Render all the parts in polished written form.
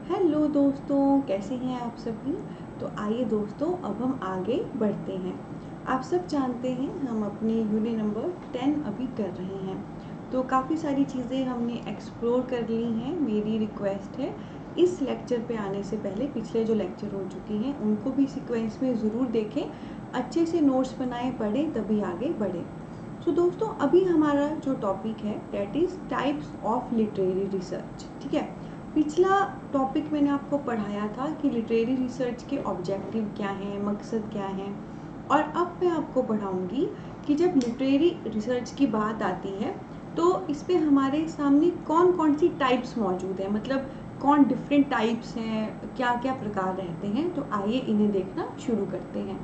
Hello दोस्तों, कैसे हैं आप सभी। तो आइए दोस्तों, अब हम आगे बढ़ते हैं। आप सब जानते हैं हम अपने यूनिट नंबर 10 अभी कर रहे हैं। तो काफ़ी सारी चीज़ें हमने एक्सप्लोर कर ली हैं। मेरी रिक्वेस्ट है इस लेक्चर पे आने से पहले पिछले जो लेक्चर हो चुके हैं उनको भी सीक्वेंस में ज़रूर देखें, अच्छे से नोट्स बनाएं, पढ़ें, तभी आगे बढ़ें। तो दोस्तों, अभी हमारा जो टॉपिक है that is types of literary research. ठीक है, पिछला टॉपिक मैंने आपको पढ़ाया था कि लिटरेरी रिसर्च के ऑब्जेक्टिव क्या हैं, मकसद क्या हैं। और अब मैं आपको पढ़ाऊंगी कि जब लिटरेरी रिसर्च की बात आती है तो इस पे हमारे सामने कौन कौन सी टाइप्स मौजूद हैं, मतलब कौन डिफरेंट टाइप्स हैं, क्या क्या प्रकार रहते हैं। तो आइए इन्हें देखना शुरू करते हैं।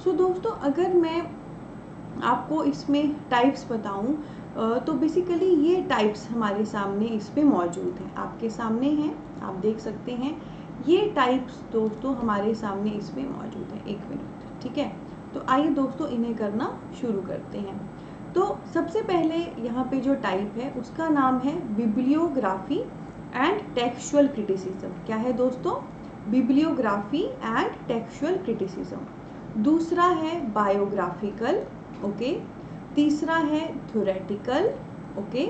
सो दोस्तों, अगर मैं आपको इसमें टाइप्स बताऊं तो बेसिकली ये टाइप्स हमारे सामने इस पे मौजूद हैं, आपके सामने हैं, आप देख सकते हैं। ये टाइप्स दोस्तों हमारे सामने इसमें मौजूद हैं। एक मिनट, ठीक है। तो आइए दोस्तों इन्हें करना शुरू करते हैं। तो सबसे पहले यहाँ पे जो टाइप है उसका नाम है बिब्लियोग्राफी एंड टेक्सचुअल क्रिटिसिज्म। क्या है दोस्तों? Bibliography and textual criticism. दूसरा है बायोग्राफिकल, ओके। तीसरा है थ्योरेटिकल, ओके।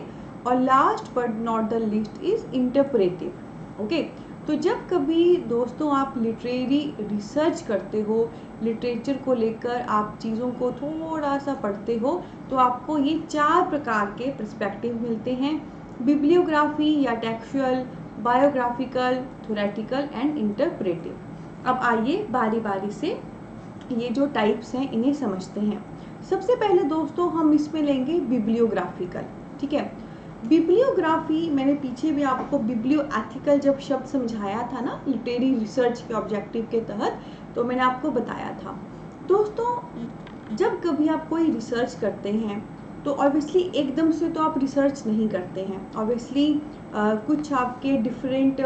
और last but not the least is interpretive, okay. तो जब कभी दोस्तों आप लिटरेरी रिसर्च करते हो, लिटरेचर को लेकर आप चीज़ों को थोड़ा सा पढ़ते हो, तो आपको ये 4 प्रकार के पर्सपेक्टिव मिलते हैं: बिब्लियोग्राफी या textual, biographical, theoretical and interpretive. अब आइए बारी बारी से ये जो टाइप्स हैं इन्हें समझते हैं। सबसे पहले दोस्तों हम इसमें लेंगे बिब्लियोग्राफिकल, ठीक है। बिब्लियोग्राफी, मैंने पीछे भी आपको बिब्लियो एथिकल जब शब्द समझाया था ना लिटरेरी रिसर्च के ऑब्जेक्टिव के तहत, तो मैंने आपको बताया था। दोस्तों, जब कभी आप कोई रिसर्च करते हैं तो ऑब्वियसली एकदम से तो आप रिसर्च नहीं करते हैं। ऑब्वियसली कुछ आपके डिफरेंट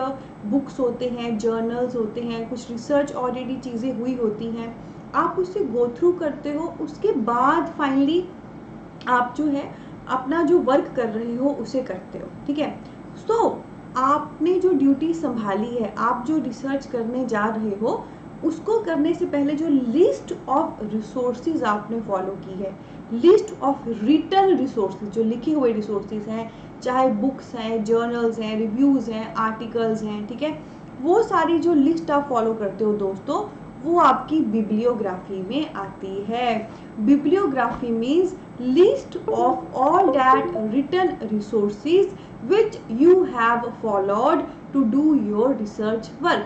बुक्स होते हैं, जर्नल्स होते हैं, कुछ रिसर्च ऑलरेडी चीज़ें हुई होती हैं, आप उससे गो थ्रू करते हो, उसके बाद फाइनली आप जो है अपना जो वर्क कर रहे हो उसे करते हो, ठीक है। सो आपने जो ड्यूटी संभाली है, आप जो रिसर्च करने जा रहे हो, उसको करने से पहले जो लिस्ट ऑफ रिसोर्सेज आपने फॉलो की है, लिस्ट ऑफ रिटन रिसोर्सेज, जो लिखे हुए रिसोर्सेज हैं, चाहे बुक्स हैं, जर्नल्स हैं, रिव्यूज़ हैं, आर्टिकल्स हैं, ठीक है, वो सारी जो लिस्ट आप फॉलो करते हो दोस्तों, वो आपकी बिब्लियोग्राफी में आती है। Bibliography means list of all that written resources which you have followed to do your research work।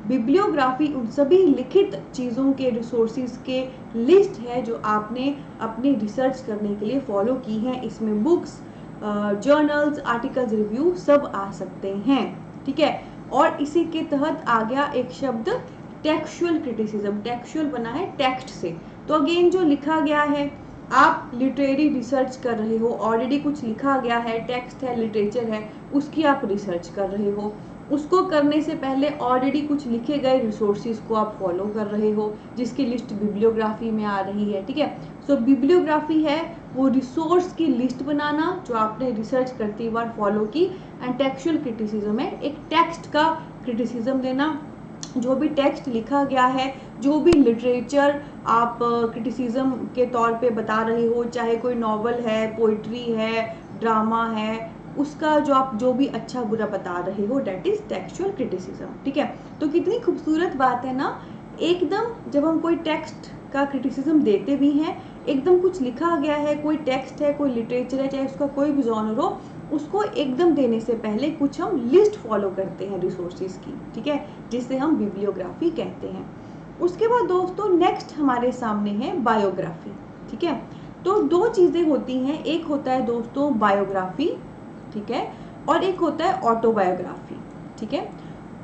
Bibliography उन सभी लिखित चीज़ों के रिसोर्सेज के लिस्ट है जो आपने अपनी रिसर्च करने के लिए फॉलो की हैं। इसमें बुक्स, जर्नल्स, आर्टिकल्स, रिव्यू सब आ सकते हैं, ठीक है। और इसी के तहत आ गया एक शब्द टेक्सचुअल क्रिटिसिज्म। टेक्सचुअल बना है टेक्स्ट से, तो अगेन जो लिखा गया है, आप लिटरेरी रिसर्च कर रहे हो, ऑलरेडी कुछ लिखा गया है, टेक्स्ट है, लिटरेचर है, उसकी आप रिसर्च कर रहे हो। उसको करने से पहले ऑलरेडी कुछ लिखे गए रिसोर्सेज को आप फॉलो कर रहे हो, जिसकी लिस्ट बिब्लियोग्राफी में आ रही है, ठीक है। सो बिब्लियोग्राफी है वो रिसोर्स की लिस्ट बनाना जो आपने रिसर्च करते बार फॉलो की। एंड टेक्सचुअल क्रिटिसिज्म है एक टेक्स्ट का क्रिटिसिज्म देना, जो भी टेक्स्ट लिखा गया है, जो भी लिटरेचर आप क्रिटिसिज्म के तौर पे बता रहे हो, चाहे कोई नॉवल है, पोइट्री है, ड्रामा है, उसका जो आप जो भी अच्छा बुरा बता रहे हो, डेट इज टेक्सचुअल क्रिटिसिज्म, ठीक है। तो कितनी खूबसूरत बात है ना, एकदम जब हम कोई टेक्स्ट का क्रिटिसिज्म देते भी हैं, एकदम कुछ लिखा गया है, कोई टेक्स्ट है, कोई लिटरेचर है, चाहे उसका कोई भी जॉनर हो, उसको एकदम देने से पहले कुछ हम लिस्ट फॉलो करते हैं रिसोर्सेज की, ठीक है, जिसे हम बिब्लियोग्राफी कहते हैं। उसके बाद दोस्तों नेक्स्ट हमारे सामने है बायोग्राफी, ठीक है। तो 2 चीज़ें होती हैं, एक होता है दोस्तों बायोग्राफी, ठीक है, और एक होता है ऑटोबायोग्राफी, ठीक है।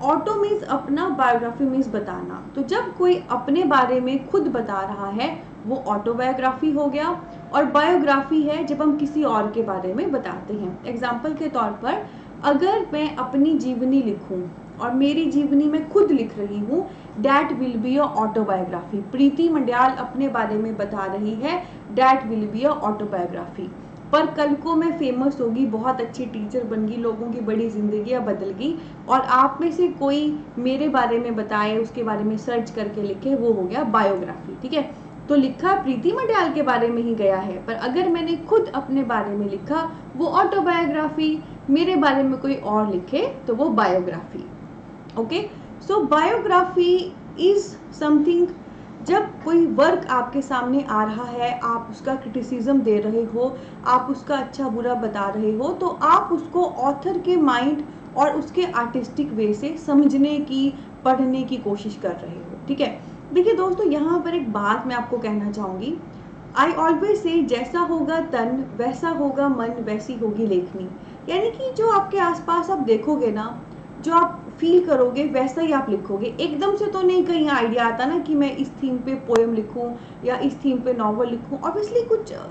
ऑटो मीन्स अपना, बायोग्राफी मीन्स बताना। तो जब कोई अपने बारे में खुद बता रहा है वो ऑटोबायोग्राफी हो गया, और बायोग्राफी है जब हम किसी और के बारे में बताते हैं। एग्जाम्पल के तौर पर अगर मैं अपनी जीवनी लिखूं और मेरी जीवनी में खुद लिख रही हूँ, that will be a autobiography. Preeti Mandiyal अपने बारे में बता रही है, that will be a autobiography. पर कल को मैं फेमस होगी, बहुत अच्छी टीचर बन गई, लोगों की बड़ी जिंदगियां बदल गई, और आप में से कोई मेरे बारे में बताए, उसके बारे में सर्च करके लिखे, वो हो गया बायोग्राफी। ठीक है, तो लिखा प्रीति मड्याल के बारे में ही गया है, पर अगर मैंने खुद अपने बारे में लिखा वो ऑटोबायोग्राफी, मेरे बारे में कोई और लिखे तो वो biography. Okay, so biography is something, जब कोई वर्क आपके सामने आ रहा है, आप उसका क्रिटिसिज्म दे रहे हो, आप उसका अच्छा बुरा बता रहे हो, तो आप उसको ऑथर के माइंड और उसके आर्टिस्टिक वे से समझने की, पढ़ने की कोशिश कर रहे हो। ठीक है, देखिए दोस्तों, यहाँ पर एक बात मैं आपको कहना चाहूँगी, आई ऑलवेज से जैसा होगा तन वैसा होगा मन, वैसी होगी लेखनी। यानी कि जो आपके आसपास आप देखोगे ना, जो आप फील करोगे वैसा ही आप लिखोगे। एकदम से तो नहीं कहीं आइडिया आता ना कि मैं इस थीम पे पोएम लिखूं या इस थीम पे नॉवल लिखूं। ऑब्वियसली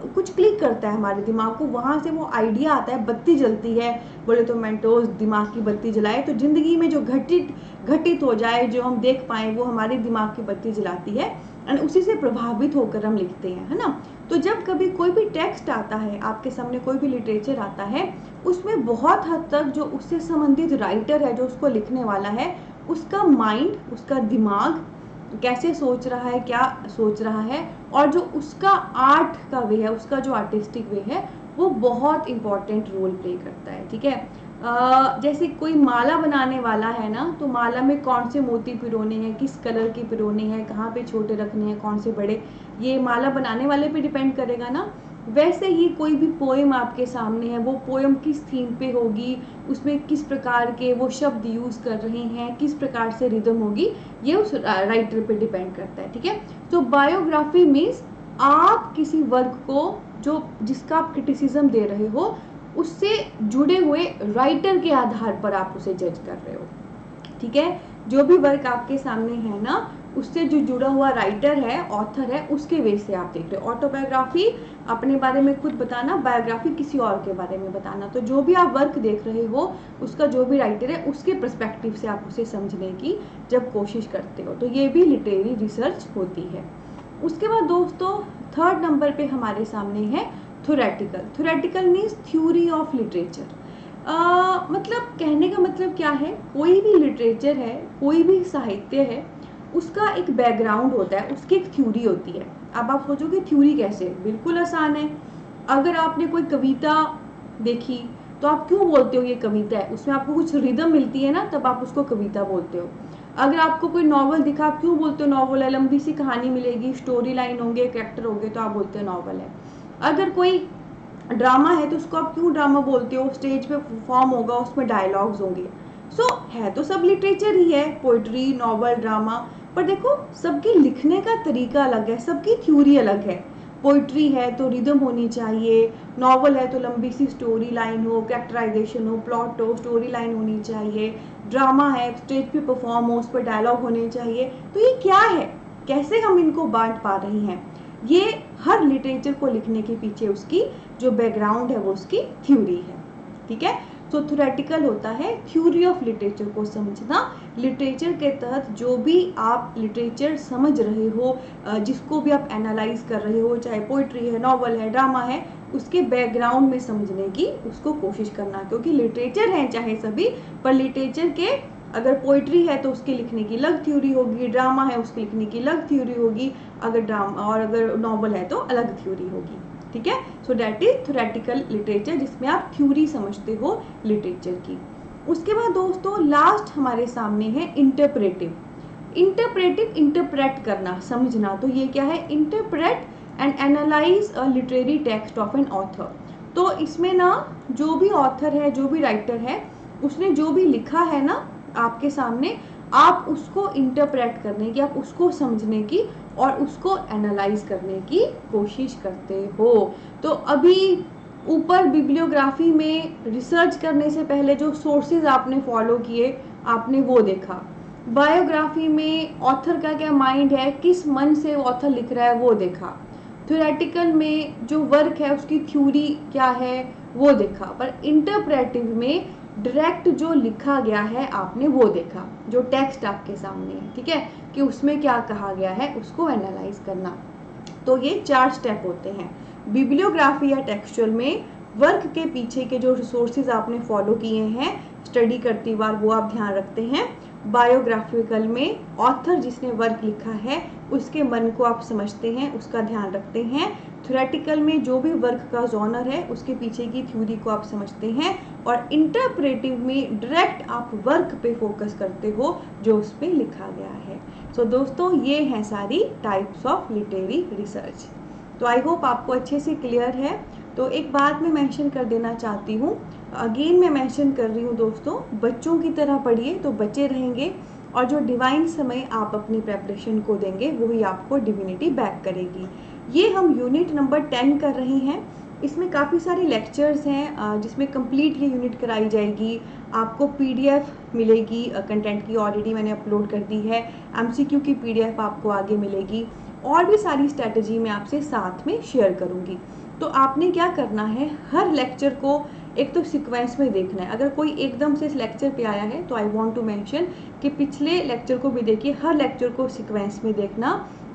कुछ क्लिक करता है हमारे दिमाग को, वहां से वो आइडिया आता है, बत्ती जलती है, बोले तो मेंटोस दिमाग की बत्ती जलाए, तो जिंदगी में जो घटित हो जाए, जो हम देख पाए, वो हमारे दिमाग की बत्ती जलाती है, एंड उसी से प्रभावित होकर हम लिखते हैं, है ना। तो जब कभी कोई भी टेक्स्ट आता है आपके सामने, कोई भी लिटरेचर आता है, उसमें बहुत हद तक जो उससे संबंधित राइटर है, जो उसको लिखने वाला है, उसका माइंड, उसका दिमाग कैसे सोच रहा है, क्या सोच रहा है, और जो उसका आर्ट का वे है, उसका जो आर्टिस्टिक वे है, वो बहुत इंपॉर्टेंट रोल प्ले करता है। ठीक है, जैसे कोई माला बनाने वाला है ना, तो माला में कौन से मोती पिरोने हैं, किस कलर के पिरोने हैं, कहाँ पे छोटे रखने हैं, कौन से बड़े, ये माला बनाने वाले पे डिपेंड करेगा ना। वैसे ही कोई भी पोएम आपके सामने है, वो पोएम किस थीम पे होगी, उसमें किस प्रकार के वो शब्द यूज कर रहे हैं, किस प्रकार से रिदम होगी, ये उस राइटर पे डिपेंड करता है। ठीक है, तो बायोग्राफी मीन्स आप किसी वर्क को, जो जिसका आप क्रिटिसिज्म दे रहे हो, उससे जुड़े हुए राइटर के आधार पर आप उसे जज कर रहे हो। ठीक है, जो भी वर्क आपके सामने है ना, उससे जो जुड़ा हुआ राइटर है, ऑथर है, उसके वे से आप देख रहे हो। ऑटोबायोग्राफी अपने बारे में खुद बताना, बायोग्राफी किसी और के बारे में बताना। तो जो भी आप वर्क देख रहे हो, उसका जो भी राइटर है, उसके पर्सपेक्टिव से आप उसे समझने की जब कोशिश करते हो, तो ये भी लिटरेरी रिसर्च होती है। उसके बाद दोस्तों, थर्ड नंबर पे हमारे सामने है theoretical. Theoretical means theory of literature. मतलब कहने का मतलब क्या है, कोई भी लिटरेचर है, कोई भी साहित्य है, उसका एक बैकग्राउंड होता है, उसकी एक थ्योरी होती है। अब आप सोचोगे थ्योरी कैसे, बिल्कुल आसान है। अगर आपने कोई कविता देखी, तो आप क्यों बोलते हो ये कविता है, उसमें आपको कुछ रिदम मिलती है ना, तब आप उसको कविता बोलते हो। अगर आपको कोई नॉवल दिखा, आप क्यों बोलते हो नॉवल है, लंबी सी कहानी मिलेगी, स्टोरी लाइन होंगे, कैरेक्टर होंगे, तो आप बोलते हो नॉवल है। अगर कोई ड्रामा है, तो उसको आप क्यों ड्रामा बोलते हो, स्टेज पे परफॉर्म होगा, उसमें डायलॉग्स होंगे। सो है तो सब लिटरेचर ही है, पोइट्री, नॉवल, ड्रामा, पर देखो सबके लिखने का तरीका अलग है, सबकी थ्योरी अलग है। पोइट्री है तो रिदम होनी चाहिए, नॉवल है तो लंबी सी स्टोरी लाइन हो, कैरेक्टराइजेशन हो, प्लॉट हो, स्टोरी लाइन होनी चाहिए, ड्रामा है स्टेज पे परफॉर्म हो, उस पर डायलॉग होने चाहिए। तो ये क्या है, कैसे हम इनको बांट पा रहे हैं, ये हर लिटरेचर को लिखने के पीछे उसकी जो बैकग्राउंड है, वो उसकी थ्योरी है। ठीक है, तो थ्योरेटिकल होता है थ्योरी ऑफ लिटरेचर को समझना। लिटरेचर के तहत जो भी आप लिटरेचर समझ रहे हो, जिसको भी आप एनालाइज कर रहे हो, चाहे पोइट्री है, नॉवल है, ड्रामा है, उसके बैकग्राउंड में समझने की उसको कोशिश करना। क्योंकि लिटरेचर है चाहे सभी, पर लिटरेचर के अगर पोइट्री है तो उसके लिखने की अलग थ्योरी होगी, ड्रामा है उसके लिखने की अलग थ्योरी होगी, अगर ड्रामा और अगर नॉवल है तो अलग थ्योरी होगी। ठीक है, so that is theoretical literature, जिसमें आप थ्योरी समझते हो लिटरेचर की। उसके बाद दोस्तों लास्ट हमारे सामने है इंटरप्रेटिव। इंटरप्रेटिव, इंटरप्रेट करना, समझना। तो ये क्या है, interpret and analyse a literary text of an author. तो इसमें ना जो भी ऑथर है, जो भी राइटर है, उसने जो भी लिखा है ना आपके सामने, आप उसको इंटरप्रेट करने की, आप उसको समझने की और उसको एनालाइज करने की कोशिश करते हो। तो अभी ऊपर बिब्लियोग्राफी में रिसर्च करने से पहले जो सोर्सेज आपने फॉलो किए, आपने वो देखा। बायोग्राफी में ऑथर का क्या माइंड है, किस मन से ऑथर लिख रहा है, वो देखा। थ्योरेटिकल में जो वर्क है उसकी थ्योरी क्या है, वो देखा। पर इंटरप्रेटिव में डायरेक्ट जो लिखा गया है आपने वो देखा, जो टेक्स्ट आपके सामने है। ठीक है, कि उसमें क्या कहा गया है, उसको एनालाइज करना। तो ये 4 स्टेप होते हैं बिब्लियोग्राफी या टेक्सचुअल में। वर्क के पीछे के जो रिसोर्सेज आपने फॉलो किए हैं स्टडी करती बार, वो आप ध्यान रखते हैं। बायोग्राफिकल में ऑथर जिसने वर्क लिखा है उसके मन को आप समझते हैं, उसका ध्यान रखते हैं। थ्योरेटिकल में जो भी वर्क का जॉनर है उसके पीछे की थ्योरी को आप समझते हैं। और इंटरप्रेटिव में डायरेक्ट आप वर्क पे फोकस करते हो जो उस पर लिखा गया है। सो दोस्तों, ये हैं सारी टाइप्स ऑफ लिटरेरी रिसर्च। तो आई होप आपको अच्छे से क्लियर है। तो एक बात मैं मेंशन कर देना चाहती हूँ, अगेन मैं मेंशन कर रही हूँ दोस्तों, बच्चों की तरह पढ़िए तो बच्चे रहेंगे, और जो डिवाइन समय आप अपनी प्रेपरेशन को देंगे वही आपको डिविनिटी बैक करेगी। ये हम यूनिट नंबर 10 कर रहे हैं। इसमें काफ़ी सारे लेक्चर्स हैं जिसमें कंप्लीट ये यूनिट कराई जाएगी। आपको पीडीएफ मिलेगी कंटेंट की, ऑलरेडी मैंने अपलोड कर दी है। एमसीक्यू की पीडीएफ आपको आगे मिलेगी, और भी सारी स्ट्रैटेजी मैं आपसे साथ में शेयर करूँगी। तो आपने क्या करना है, हर लेक्चर को एक तो सीक्वेंस में देखना है। अगर कोई एकदम से इस लेक्चर पे आया है तो आई वांट टू मेंशन कि पिछले लेक्चर को भी देखिए, हर लेक्चर को सीक्वेंस में देखना,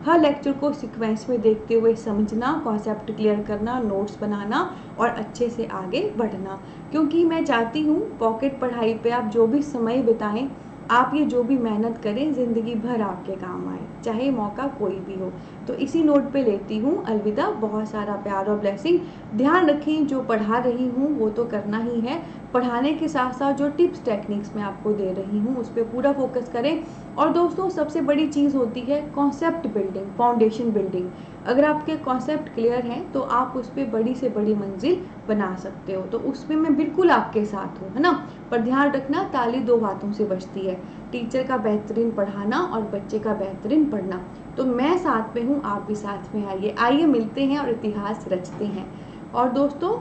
हर लेक्चर को सीक्वेंस में देखते हुए समझना, कॉन्सेप्ट क्लियर करना, नोट्स बनाना और अच्छे से आगे बढ़ना। क्योंकि मैं चाहती हूँ पॉकेट पढ़ाई पे आप जो भी समय बिताएं, आप ये जो भी मेहनत करें ज़िंदगी भर आपके काम आए, चाहे मौका कोई भी हो। तो इसी नोट पे लेती हूँ अलविदा। बहुत सारा प्यार और ब्लेसिंग। ध्यान रखें, जो पढ़ा रही हूँ वो तो करना ही है, पढ़ाने के साथ साथ जो टिप्स टेक्निक्स मैं आपको दे रही हूँ उस पर पूरा फोकस करें। और दोस्तों, सबसे बड़ी चीज़ होती है कॉन्सेप्ट बिल्डिंग, फाउंडेशन बिल्डिंग। अगर आपके कॉन्सेप्ट क्लियर हैं तो आप उस पर बड़ी से बड़ी मंजिल बना सकते हो। तो उसमें मैं बिल्कुल आपके साथ हूँ, है ना। पर ध्यान रखना, ताली दो बातों से बजती है, टीचर का बेहतरीन पढ़ाना और बच्चे का बेहतरीन पढ़ना। तो मैं साथ में हूँ, आप भी साथ में आइए। आइए मिलते हैं और इतिहास रचते हैं। और दोस्तों,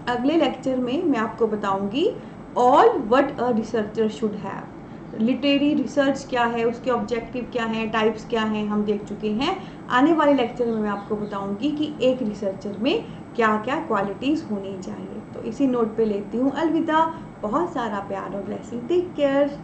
अगले लेक्चर में मैं आपको बताऊंगी all what a researcher should have. Literary research क्या है, उसके ऑब्जेक्टिव क्या हैं, टाइप्स क्या हैं, हम देख चुके हैं। आने वाले लेक्चर में मैं आपको बताऊंगी कि एक रिसर्चर में क्या क्या क्वालिटीज़ होनी चाहिए। तो इसी नोट पे लेती हूँ अलविदा। बहुत सारा प्यार और ब्लेसिंग। Take care.